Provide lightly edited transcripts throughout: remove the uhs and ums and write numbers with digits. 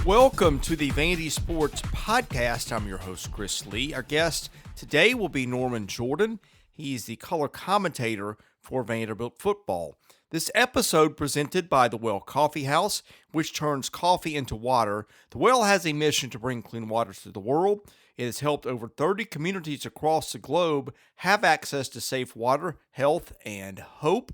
Welcome to the Vandy Sports Podcast. I'm your host, Chris Lee. Our guest today will be Norman Jordan. He's the color commentator for Vanderbilt football. This episode presented by The Well Coffee House, which turns coffee into water. The Well has a mission to bring clean water to the world. It has helped over 30 communities across the globe have access to safe water, health, and hope.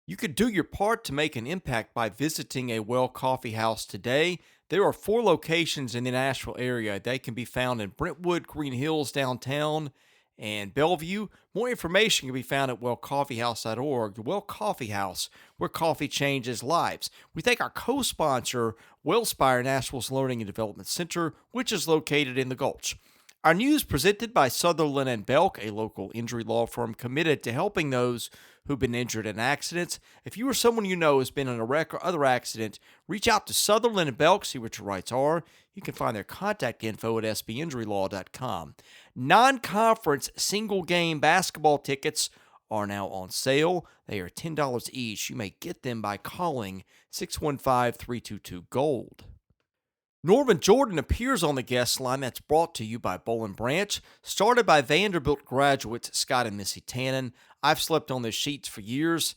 You could do your part to make an impact by visiting a Well Coffee House today. There are 4 locations in the Nashville area. They can be found in Brentwood, Green Hills, downtown, and Bellevue. More information can be found at wellcoffeehouse.org. The Well Coffee House, where coffee changes lives. We thank our co-sponsor, Wellspire, Nashville's Learning and Development Center, which is located in the Gulch. Our news presented by Sutherland and Belk, a local injury law firm committed to helping those who've been injured in accidents. If you or someone you know has been in a wreck or other accident, reach out to Sutherland and Belk, see what your rights are. You can find their contact info at sbinjurylaw.com. Non-conference single-game basketball tickets are now on sale. They are $10 each. You may get them by calling 615-322-GOLD. Norman Jordan appears on the guest line that's brought to you by Boll & Branch, started by Vanderbilt graduates Scott and Missy Tannen. I've slept on their sheets for years.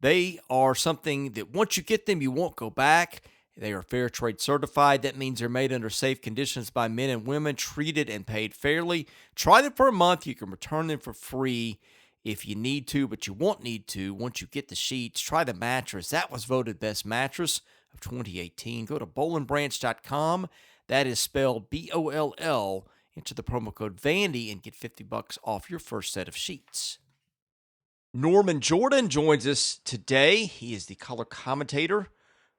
They are something that once you get them, you won't go back. They are fair trade certified. That means they're made under safe conditions by men and women, treated and paid fairly. Try them for a month. You can return them for free if you need to, but you won't need to once you get the sheets. Try the mattress. That was voted best mattress of 2018. Go to bollandbranch.com. That is spelled B-O-L-L. Enter the promo code Vandy and get $50 off your first set of sheets. Norman Jordan joins us today. He is the color commentator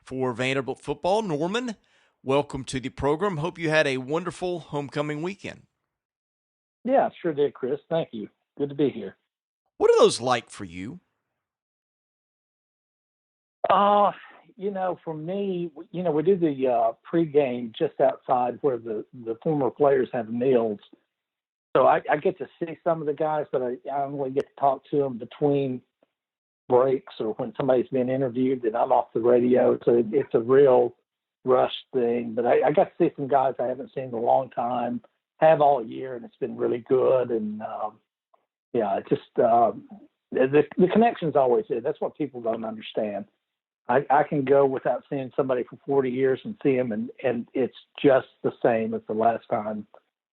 for Vanderbilt football. Norman, welcome to the program. Hope you had a wonderful homecoming weekend. Yeah, sure did, Chris. Thank you. Good to be here. What are those like for you? For me, we do the pregame just outside where the former players have meals. So I get to see some of the guys, but I only get to talk to them between breaks or when somebody's being interviewed and I'm off the radio. So it's a real rush thing. But I got to see some guys I haven't seen in a long time, have all year, and it's been really good. And, the connection's always there. That's what people don't understand. I can go without seeing somebody for 40 years and see them, and it's just the same as the last time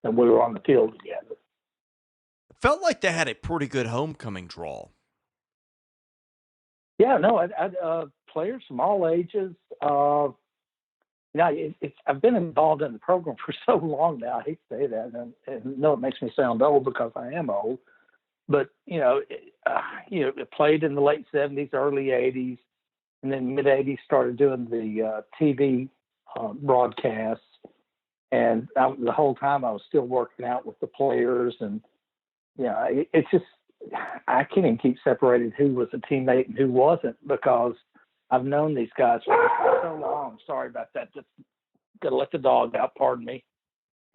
that we were on the field together. Felt like they had a pretty good homecoming draw. Yeah, no, players from all ages. I've been involved in the program for so long now. I hate to say that, and no, it makes me sound old because I am old. But it played in the late 70s, early 80s. And then mid-'80s started doing the TV broadcasts. And the whole time I was still working out with the players. And, it's just I can't even keep separated who was a teammate and who wasn't because I've known these guys for so long. Sorry about that. Just got to let the dog out. Pardon me.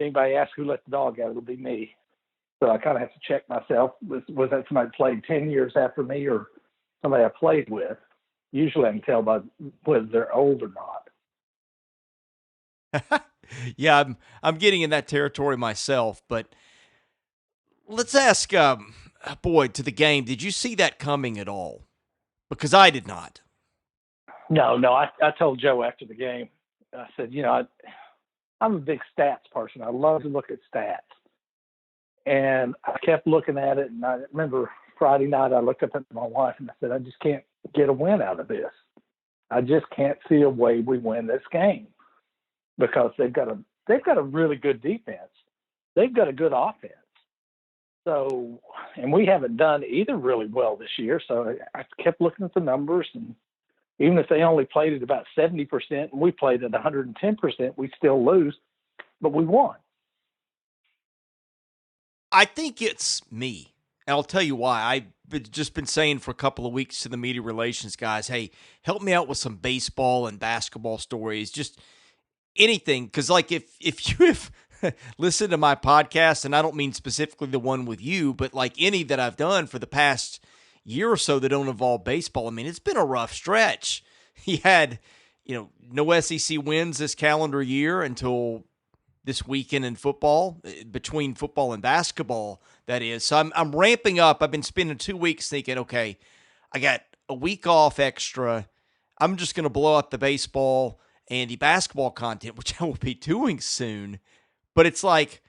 If anybody asks who let the dog out, it'll be me. So I kind of have to check myself. Was that somebody played 10 years after me or somebody I played with? Usually I can tell by whether they're old or not. Yeah, I'm getting in that territory myself. But let's ask, to the game, did you see that coming at all? Because I did not. No. I told Joe after the game, I said, I'm a big stats person. I love to look at stats. And I kept looking at it, and I remember Friday night I looked up at my wife and I said, I just can't get a win out of this. I just can't see a way we win this game because they've got a really good defense. They've got a good offense. So, and we haven't done either really well this year. So I kept looking at the numbers, and even if they only played at about 70% and we played at 110%, we still lose, but we won. I think it's me. And I'll tell you why. I've just been saying for a couple of weeks to the media relations guys, hey, help me out with some baseball and basketball stories, just anything. Because, if you have listened to my podcast, and I don't mean specifically the one with you, but like any that I've done for the past year or so that don't involve baseball, I mean, it's been a rough stretch. You had, no SEC wins this calendar year until this weekend in football, between football and basketball, that is. So I'm ramping up. I've been spending 2 weeks thinking, okay, I got a week off extra. I'm just going to blow up the baseball and the basketball content, which I will be doing soon. But it's like,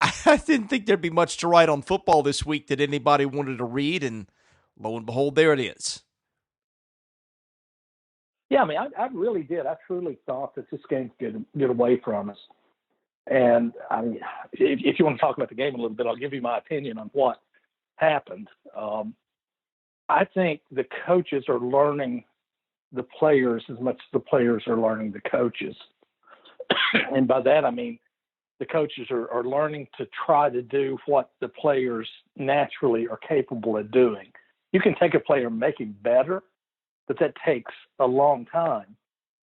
I didn't think there'd be much to write on football this week that anybody wanted to read, and lo and behold, there it is. Yeah, I mean, I really did. I truly thought that this game could get away from us. And I mean, if you want to talk about the game a little bit, I'll give you my opinion on what happened. I think the coaches are learning the players as much as the players are learning the coaches. And by that, I mean, the coaches are learning to try to do what the players naturally are capable of doing. You can take a player and make him better, but that takes a long time.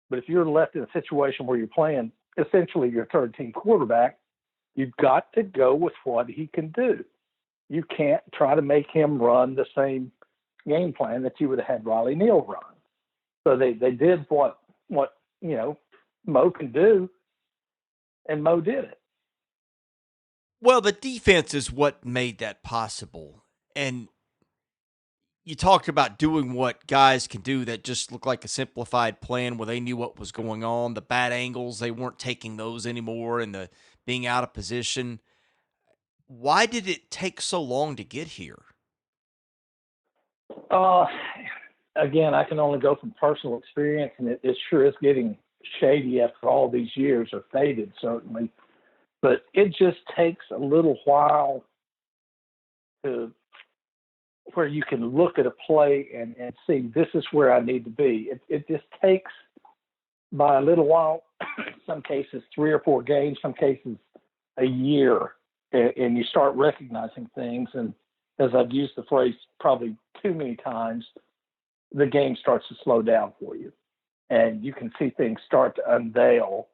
But if you're left in a situation where you're playing essentially your third team quarterback, you've got to go with what he can do. You can't try to make him run the same game plan that you would have had Riley Neal run. So they did what Mo can do, and Mo did it. Well, the defense is what made that possible. And you talked about doing what guys can do that just looked like a simplified plan where they knew what was going on. The bad angles, they weren't taking those anymore, and the being out of position. Why did it take so long to get here? Again, I can only go from personal experience, and it sure is getting shady after all these years, or faded certainly. But it just takes a little while to where you can look at a play and see this is where I need to be. It just takes, by a little while, some cases 3 or 4 games, some cases a year, and you start recognizing things. And as I've used the phrase probably too many times, the game starts to slow down for you. And you can see things start to unveil,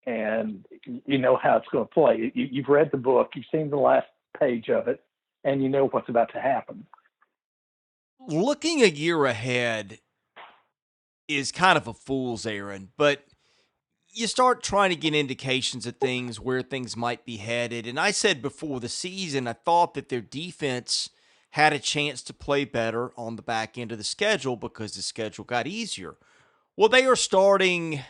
and you know how it's going to play. You've read the book, you've seen the last page of it, and you know what's about to happen. Looking a year ahead is kind of a fool's errand, but you start trying to get indications of things, where things might be headed. And I said before the season, I thought that their defense had a chance to play better on the back end of the schedule because the schedule got easier. Well, they are starting,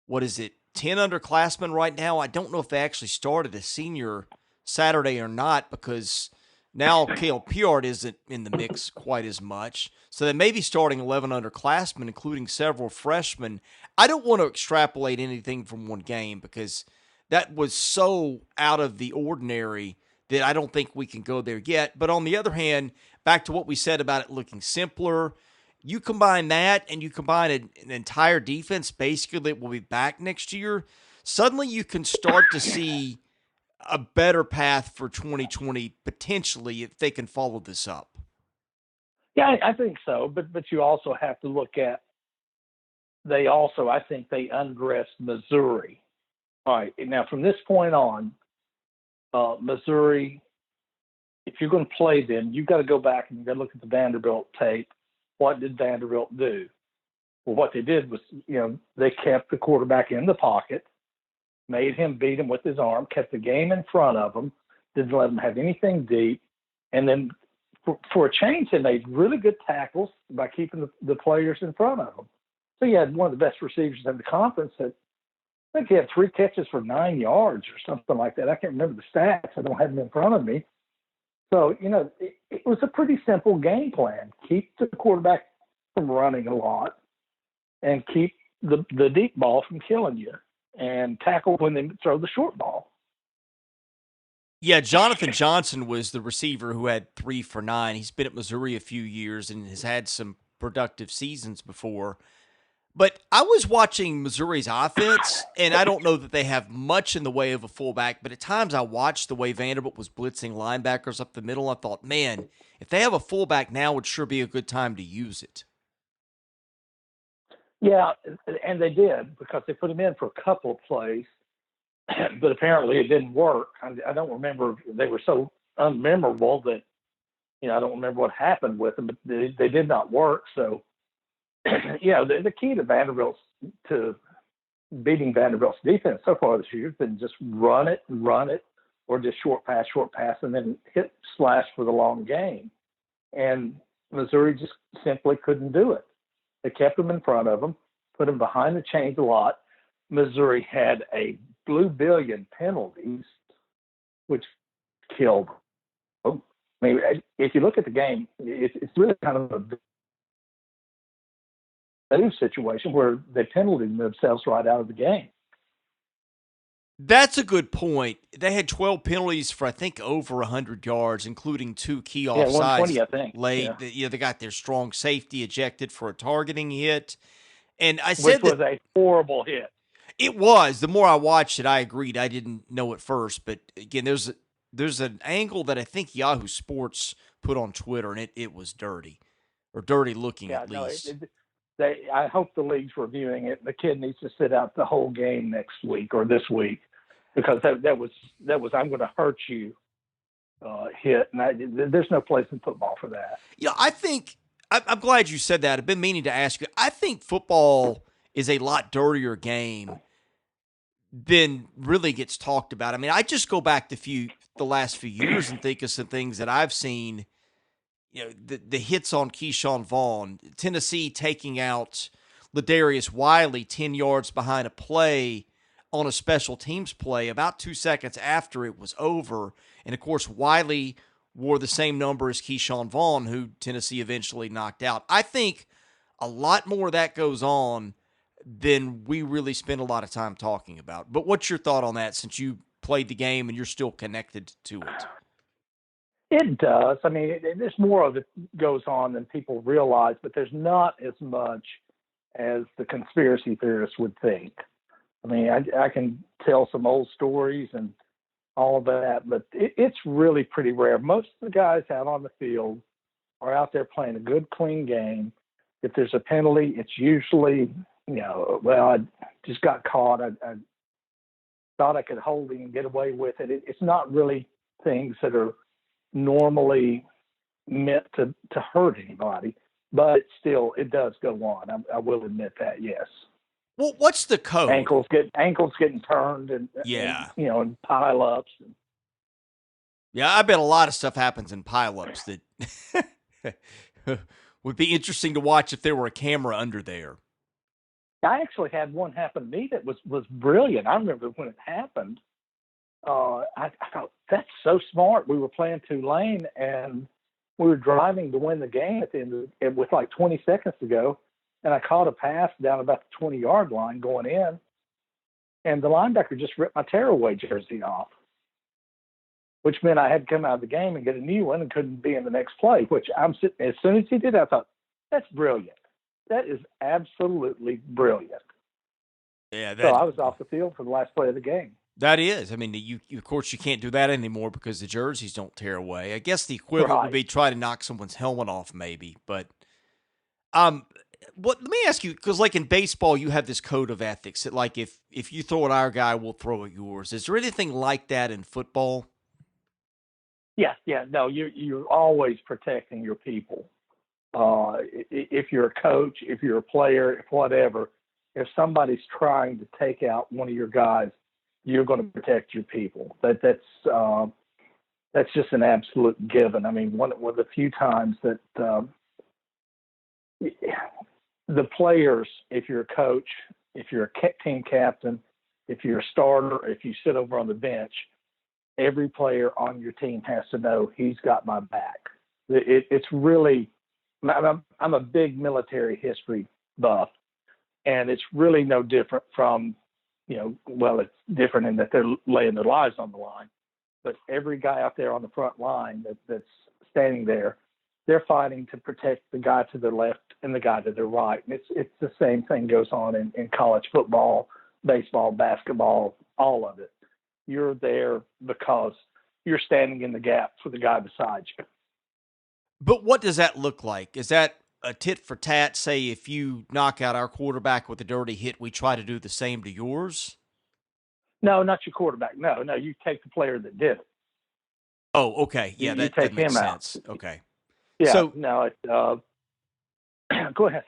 10 underclassmen right now? I don't know if they actually started a senior Saturday or not, because now Cale Piard isn't in the mix quite as much. So they may be starting 11 underclassmen, including several freshmen. I don't want to extrapolate anything from one game because that was so out of the ordinary that I don't think we can go there yet. But on the other hand, back to what we said about it looking simpler, you combine that and you combine an entire defense basically that will be back next year, suddenly you can start to see a better path for 2020 potentially if they can follow this up. Yeah, I think so. But you also have to look at, I think they undressed Missouri. All right. Now, from this point on, Missouri, if you're going to play them, you've got to go back and you've got to look at the Vanderbilt tape. What did Vanderbilt do? Well, what they did was, they kept the quarterback in the pocket, made him beat him with his arm, kept the game in front of him, didn't let him have anything deep. And then for a change, they made really good tackles by keeping the players in front of them. So you had one of the best receivers in the conference that, I think he had 3 catches for 9 yards or something like that. I can't remember the stats. I don't have them in front of me. So, it was a pretty simple game plan. Keep the quarterback from running a lot and keep the deep ball from killing you, and tackle when they throw the short ball. Yeah, Jonathan Johnson was the receiver who had 3 for 9. He's been at Missouri a few years and has had some productive seasons before. But I was watching Missouri's offense, and I don't know that they have much in the way of a fullback, but at times I watched the way Vanderbilt was blitzing linebackers up the middle. I thought, man, if they have a fullback now, it would sure be a good time to use it. Yeah, and they did, because they put him in for a couple of plays, but apparently it didn't work. I don't remember. They were so unmemorable that, I don't remember what happened with them, but they did not work. So the key to beating Vanderbilt's defense so far this year has been just run it, or just short pass, and then hit slash for the long game. And Missouri just simply couldn't do it. They kept them in front of them, put them behind the chains a lot. Missouri had a blue billion penalties, which killed them. I mean, if you look at the game, it's really kind of a new situation where they penalized themselves right out of the game. That's a good point. They had 12 penalties for, I think, over 100 yards, including 2 key offsides. 120, I think. Late. Yeah. They got their strong safety ejected for a targeting hit. And I Which said was a horrible hit. It was. The more I watched it, I agreed. I didn't know at first. But, again, there's an angle that I think Yahoo Sports put on Twitter, and it was dirty, or dirty looking at least. I hope the league's reviewing it. The kid needs to sit out the whole game next week or this week, because that was I'm going to hurt you hit, and there's no place in football for that. Yeah, I think I'm glad you said that. I've been meaning to ask you. I think football is a lot dirtier game than really gets talked about. I mean, I just go back to the last few years and think of some things that I've seen. You know, the hits on Keyshawn Vaughn, Tennessee taking out Ladarius Wiley 10 yards behind a play on a special teams play about 2 seconds after it was over. And, of course, Wiley wore the same number as Keyshawn Vaughn, who Tennessee eventually knocked out. I think a lot more of that goes on than we really spend a lot of time talking about. But what's your thought on that, since you played the game and you're still connected to it? It does. I mean, there's more of it goes on than people realize, but there's not as much as the conspiracy theorists would think. I mean, I can tell some old stories and all of that, but it's really pretty rare. Most of the guys out on the field are out there playing a good, clean game. If there's a penalty, it's usually, I just got caught. I thought I could hold him and get away with it. It's not really things that are normally meant to hurt anybody, but still, it does go on. I will admit that, yes. Well, what's the code? Ankles getting turned, and and pile-ups. Yeah, I bet a lot of stuff happens in pile-ups that would be interesting to watch if there were a camera under there. I actually had one happen to me that was brilliant. I remember when it happened. I thought, that's so smart. We were playing Tulane, and we were driving to win the game at the end of it with like 20 seconds to go, and I caught a pass down about the 20-yard line going in, and the linebacker just ripped my tearaway jersey off, which meant I had to come out of the game and get a new one and couldn't be in the next play, which I'm sitting. As soon as he did, I thought, that's brilliant. That is absolutely brilliant. Yeah. So I was off the field for the last play of the game. That is. I mean, you of course, you can't do that anymore because the jerseys don't tear away. I guess the equivalent would be try to knock someone's helmet off, maybe. But let me ask you, because like in baseball, you have this code of ethics that, like, if you throw at our guy, we'll throw at yours. Is there anything like that in football? Yeah. No, you're always protecting your people. If you're a coach, if you're a player, if whatever, if somebody's trying to take out one of your guys, you're going to protect your people. That's just an absolute given. I mean, one of the few times that the players, if you're a coach, if you're a team captain, if you're a starter, if you sit over on the bench, every player on your team has to know he's got my back. It's really, I'm a big military history buff, and it's really no different from, it's different in that they're laying their lives on the line, but every guy out there on the front line that's standing there, they're fighting to protect the guy to their left and the guy to their right. And it's the same thing goes on in college football, baseball, basketball, all of it. You're there because you're standing in the gap for the guy beside you. But what does that look like? Is that a tit for tat? Say, if you knock out our quarterback with a dirty hit, we try to do the same to yours? No, not your quarterback. No, you take the player that did it. Oh, okay. Yeah, that makes sense. Okay. Yeah. So no, go ahead.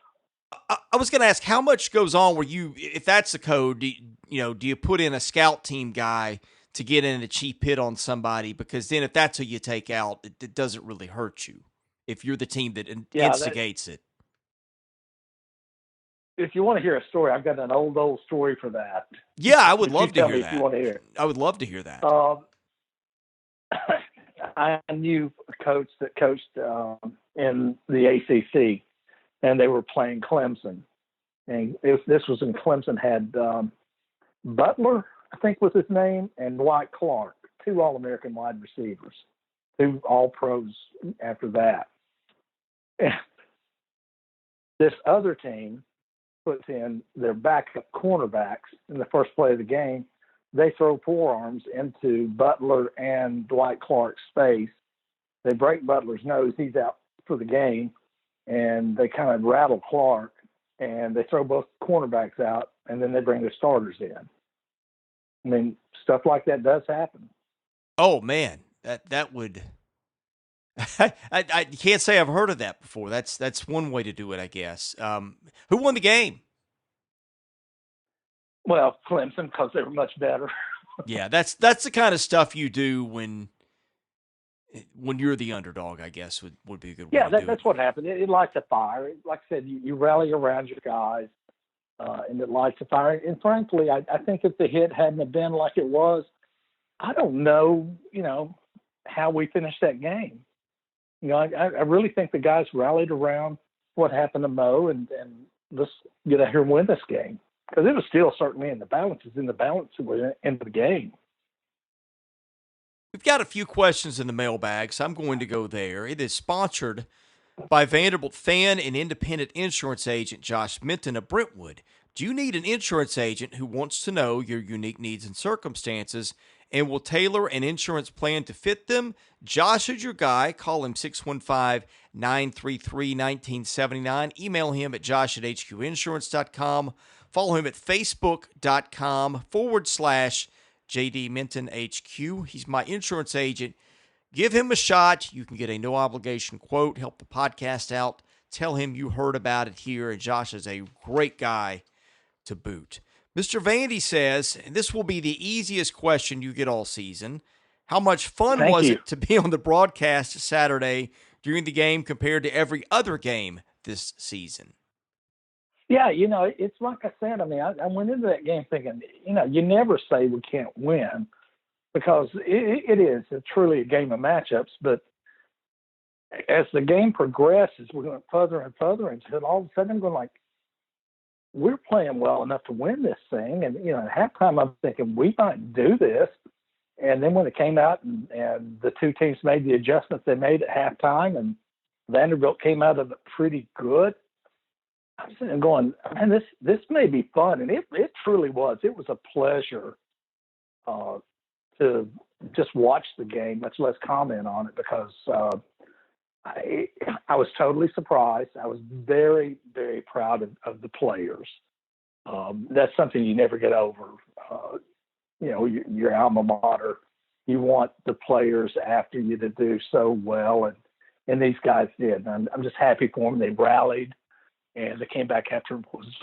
I was going to ask how much goes on where if that's the code, do you put in a scout team guy to get in a cheap hit on somebody? Because then if that's who you take out, it doesn't really hurt you if you're the team that Yeah, instigates it. if you want to hear a story, I've got an old story for that. Yeah, I would But you love to tell hear me if you that. want to hear it. I would love to hear that. I knew a coach that coached in the ACC, and they were playing Clemson. And this was when Clemson had Butler, I think was his name, and Dwight Clark, two All-American wide receivers, two All-Pros after that. And this other team puts in their backup cornerbacks in the first play of the game. They throw forearms into Butler and Dwight Clark's face. They break Butler's nose. He's out for the game. And they kind of rattle Clark, and they throw both cornerbacks out, and then they bring their starters in. I mean, stuff like that does happen. Oh, man, that would I can't say I've heard of that before. That's one way to do it, I guess. Who won the game? Well, Clemson, because they were much better. Yeah, that's the kind of stuff you do when you're the underdog, I guess would be a good way to do it. That's what happened. It lights a fire. Like I said, you rally around your guys, and it lights a fire. And frankly, I think if the hit hadn't have been like it was, I don't know, how we finished that game. I really think the guys rallied around what happened to Mo and let's get out here and win this game. Because it was still certainly in the balance. It's in the balance into the game. We've got a few questions in the mailbag, so I'm going to go there. It is sponsored by Vanderbilt fan and independent insurance agent Josh Minton of Brentwood. Do you need an insurance agent who wants to know your unique needs and circumstances and will tailor an insurance plan to fit them? Josh is your guy. Call him 615-933-1979. Email him at josh@hqinsurance.com. Follow him at facebook.com/JD Minton HQ. He's my insurance agent. Give him a shot. You can get a no-obligation quote, help the podcast out. Tell him you heard about it here, and Josh is a great guy to boot. Mr. Vandy says, and this will be the easiest question you get all season, how much fun was it to be on the broadcast Saturday during the game compared to every other game this season? Yeah, it's like I said. I mean, I went into that game thinking, you never say we can't win because it is truly a game of matchups. But as the game progresses, we're going further and further until all of a sudden I'm going like, we're playing well enough to win this thing. And, at halftime I'm thinking we might do this. And then when it came out and the two teams made the adjustments they made at halftime and Vanderbilt came out of it pretty good, I'm sitting there going, man, this may be fun. And it truly was. It was a pleasure to just watch the game, much less comment on it, because I was totally surprised. I was very, very proud of the players. That's something you never get over. Your alma mater, you want the players after you to do so well. And these guys did. And I'm just happy for them. They rallied. And they came back after what was,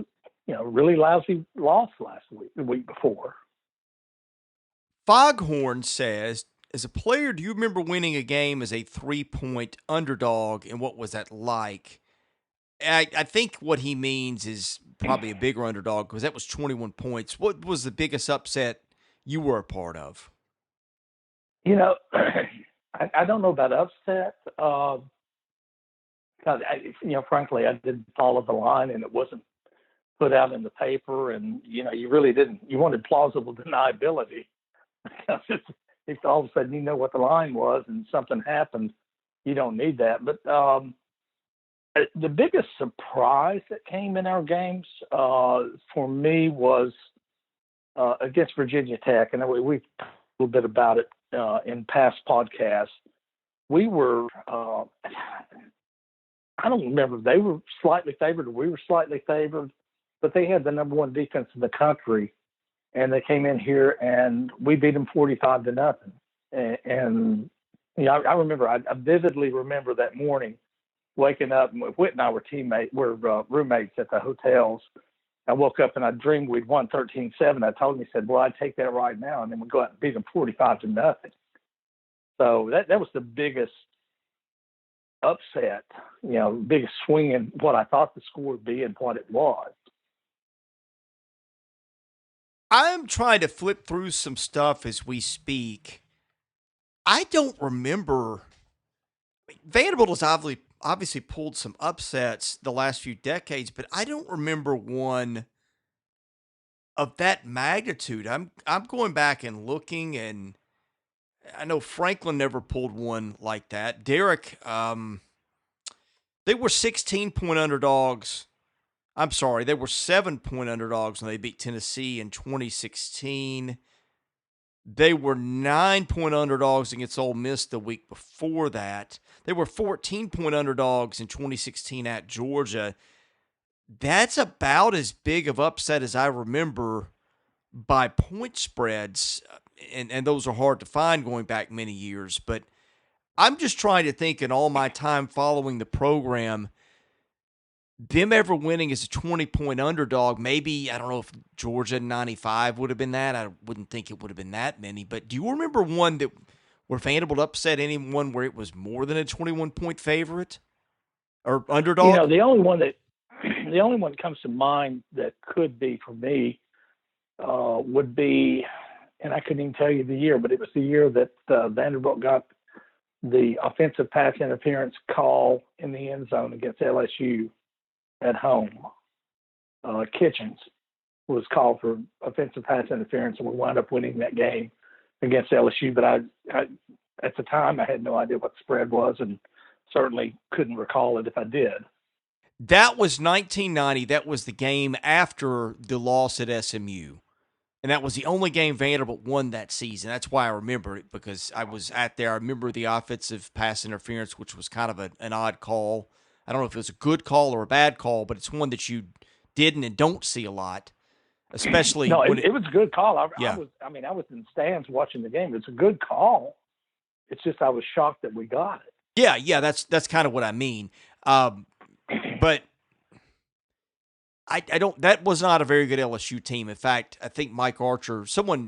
really lousy loss the week before. Foghorn says, as a player, do you remember winning a game as a 3-point underdog, and what was that like? I think what he means is probably a bigger underdog because that was 21 points. What was the biggest upset you were a part of? I don't know about upset. Frankly, I didn't follow the line, and it wasn't put out in the paper. And you really didn't. You wanted plausible deniability. If all of a sudden you know what the line was and something happened, you don't need that. But the biggest surprise that came in our games for me was against Virginia Tech, and we talked a little bit about it in past podcasts. We were. I don't remember if they were slightly favored or we were slightly favored, but they had the number one defense in the country, and they came in here and we beat them 45-0. And I remember, I vividly remember that morning waking up, and Whit and I were roommates at the hotels. I woke up and I dreamed we'd won 13-7. I told him, he said, well, I'd take that right now. And then we'd go out and beat them 45-0. So that was the biggest upset, biggest swing in what I thought the score would be and what it was. I'm trying to flip through some stuff as we speak. I don't remember. Vanderbilt has obviously pulled some upsets the last few decades, but I don't remember one of that magnitude. I'm going back and looking, and I know Franklin never pulled one like that. Derek, they were 16-point underdogs. I'm sorry, they were 7-point underdogs when they beat Tennessee in 2016. They were 9-point underdogs against Ole Miss the week before that. They were 14-point underdogs in 2016 at Georgia. That's about as big of upset as I remember by point spreads, and those are hard to find going back many years. But I'm just trying to think in all my time following the program, them ever winning as a 20-point underdog, maybe, I don't know if Georgia in 95 would have been that. I wouldn't think it would have been that many. But do you remember one where Vanderbilt upset anyone where it was more than a 21-point favorite or underdog? The only one that comes to mind that could be for me would be, and I couldn't even tell you the year, but it was the year that Vanderbilt got the offensive pass interference call in the end zone against LSU at home. Kitchens was called for offensive pass interference, and we wound up winning that game against LSU. But I at the time, I had no idea what the spread was, and certainly couldn't recall it if I did. That was 1990. That was the game after the loss at SMU. And that was the only game Vanderbilt won that season. That's why I remember it, because I was at there. I remember the offensive pass interference, which was kind of an odd call. I don't know if it was a good call or a bad call, but it's one that you didn't and don't see a lot, especially no, when it was a good call. I was in the stands watching the game. It's a good call. It's just I was shocked that we got it. Yeah, that's kind of what I mean. But I don't. That was not a very good LSU team. In fact, I think Mike Archer.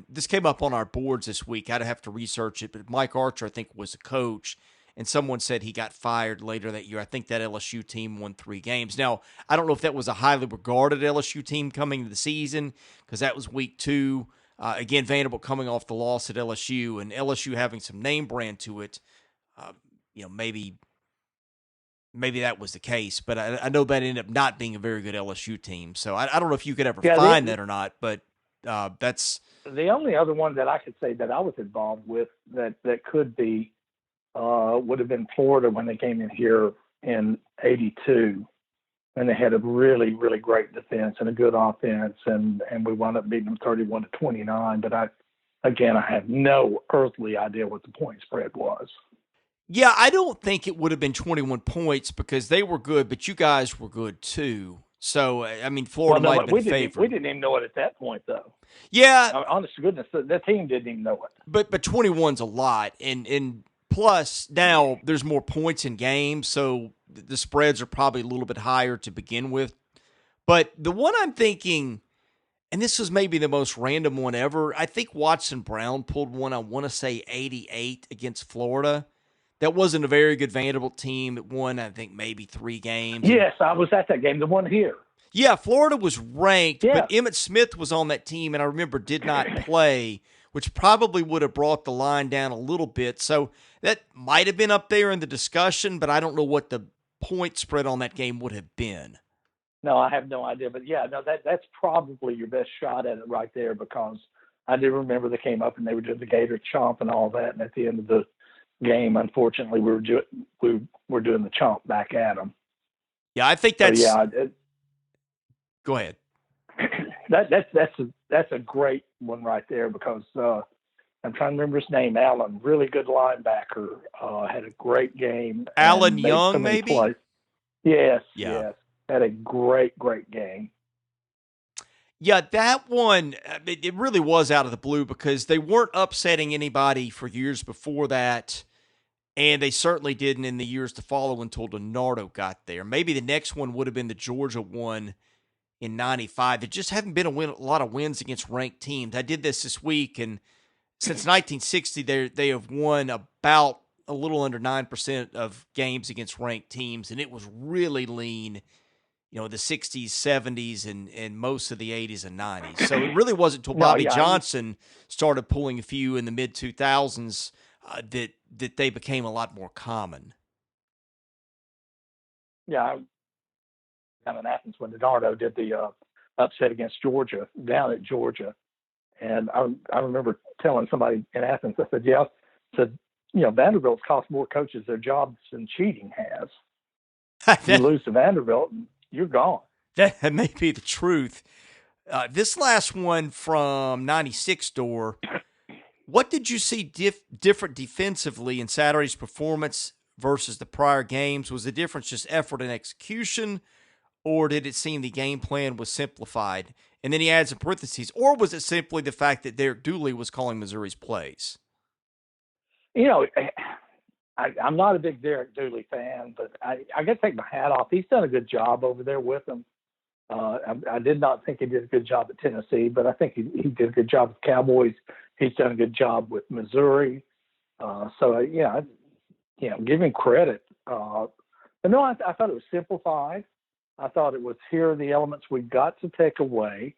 This came up on our boards this week. I'd have to research it, but Mike Archer, I think, was a coach, and someone said he got fired later that year. I think that LSU team won 3 games. Now, I don't know if that was a highly regarded LSU team coming into the season, because that was week 2. Again, Vanderbilt coming off the loss at LSU, and LSU having some name brand to it. Maybe that was the case, but I know that ended up not being a very good LSU team. So I don't know if you could ever find that or not, but that's the only other one that I could say that I was involved with that could be would have been Florida when they came in here in '82, and they had a really, really great defense and a good offense, and we wound up beating them 31-29. But I have no earthly idea what the point spread was. Yeah, I don't think it would have been 21 points because they were good, but you guys were good too. So, I mean, Florida might have been favored. We didn't even know it at that point, though. Yeah. Honest to goodness, that team didn't even know it. But 21's a lot. And plus, now there's more points in games, so the spreads are probably a little bit higher to begin with. But the one I'm thinking, and this was maybe the most random one ever, I think Watson Brown pulled one, I want to say 88 against Florida. That wasn't a very good Vanderbilt team. It won, I think, maybe 3 games. Yes, I was at that game, the one here. Yeah, Florida was ranked, but Emmitt Smith was on that team, and I remember did not play, which probably would have brought the line down a little bit. So that might have been up there in the discussion, but I don't know what the point spread on that game would have been. No, I have no idea. But, that's probably your best shot at it right there, because I do remember they came up and they were doing the Gator Chomp and all that, and at the end of the game, unfortunately, we were doing the chomp back at them. Yeah, I think that's. So, go ahead. That's a great one right there, because I'm trying to remember his name. Allen, really good linebacker, had a great game. Allen Young, maybe. Yes, yeah. Yes, had a great game. Yeah, that one, it really was out of the blue because they weren't upsetting anybody for years before that. And they certainly didn't in the years to follow until DiNardo got there. Maybe the next one would have been the Georgia one in 95. There just haven't been a lot of wins against ranked teams. I did this week, and since 1960, they have won about a little under 9% of games against ranked teams, and it was really lean, the 60s, 70s, and most of the 80s and 90s. So it really wasn't until Bobby Johnson started pulling a few in the mid-2000s that they became a lot more common. Yeah, down in Athens when DiNardo did the upset against Georgia down at Georgia. And I remember telling somebody in Athens, I said, Vanderbilt's cost more coaches their jobs than cheating has. You lose to Vanderbilt, you're gone. That may be the truth. This last one from 96 door, what did you see different defensively in Saturday's performance versus the prior games? Was the difference just effort and execution, or did it seem the game plan was simplified? And then he adds in parentheses, or was it simply the fact that Derek Dooley was calling Missouri's plays? I'm not a big Derek Dooley fan, but I got to take my hat off. He's done a good job over there with them. I did not think he did a good job at Tennessee, but I think he did a good job with Cowboys. He's done a good job with Missouri. Give him credit. But no, I thought it was simplified. I thought it was, here are the elements we've got to take away.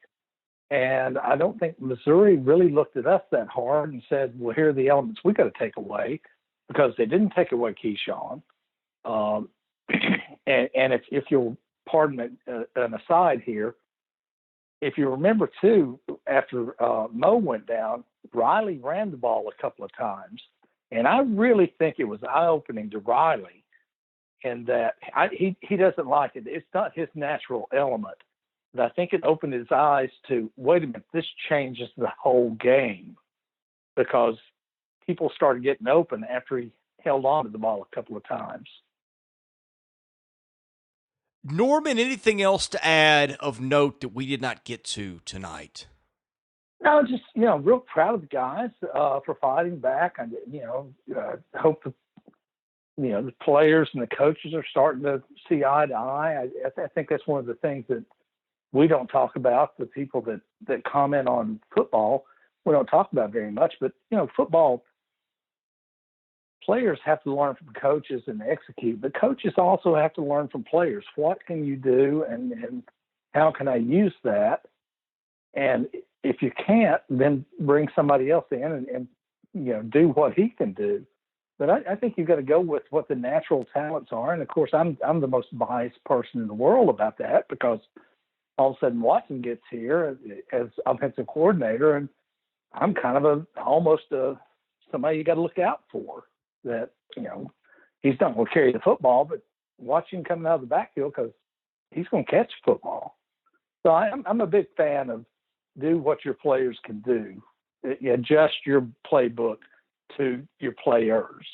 And I don't think Missouri really looked at us that hard and said, well, here are the elements we got to take away, because they didn't take away Keyshawn. And if you'll pardon an aside here, if you remember too, after Mo went down, Riley ran the ball a couple of times. And I really think it was eye-opening to Riley, in that he doesn't like it. It's not his natural element. But I think it opened his eyes to, wait a minute, this changes the whole game, because people started getting open after he held on to the ball a couple of times. Norman, anything else to add of note that we did not get to tonight? No, just, real proud of the guys for fighting back. I hope the players and the coaches are starting to see eye to eye. I think that's one of the things that we don't talk about. The people that comment on football, we don't talk about very much. But, football players have to learn from coaches and execute. But coaches also have to learn from players. What can you do, and how can I use that? And if you can't, then bring somebody else in and do what he can do. But I think you've got to go with what the natural talents are. And of course, I'm the most biased person in the world about that, because all of a sudden Watson gets here as offensive coordinator, and I'm kind of almost somebody you got to look out for. That he's not going to carry the football, but watch him coming out of the backfield, because he's going to catch football. So I'm a big fan of do what your players can do. Adjust your playbook to your players.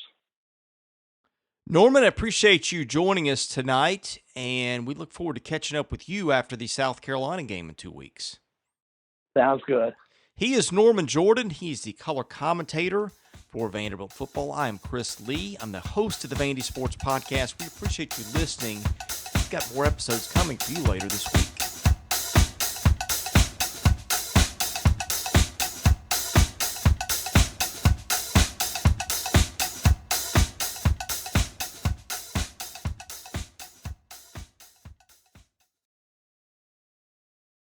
Norman, I appreciate you joining us tonight, and we look forward to catching up with you after the South Carolina game in 2 weeks. Sounds good. He is Norman Jordan. He's the color commentator for Vanderbilt football. I am Chris Lee. I'm the host of the Vandy Sports Podcast. We appreciate you listening. We've got more episodes coming for you later this week.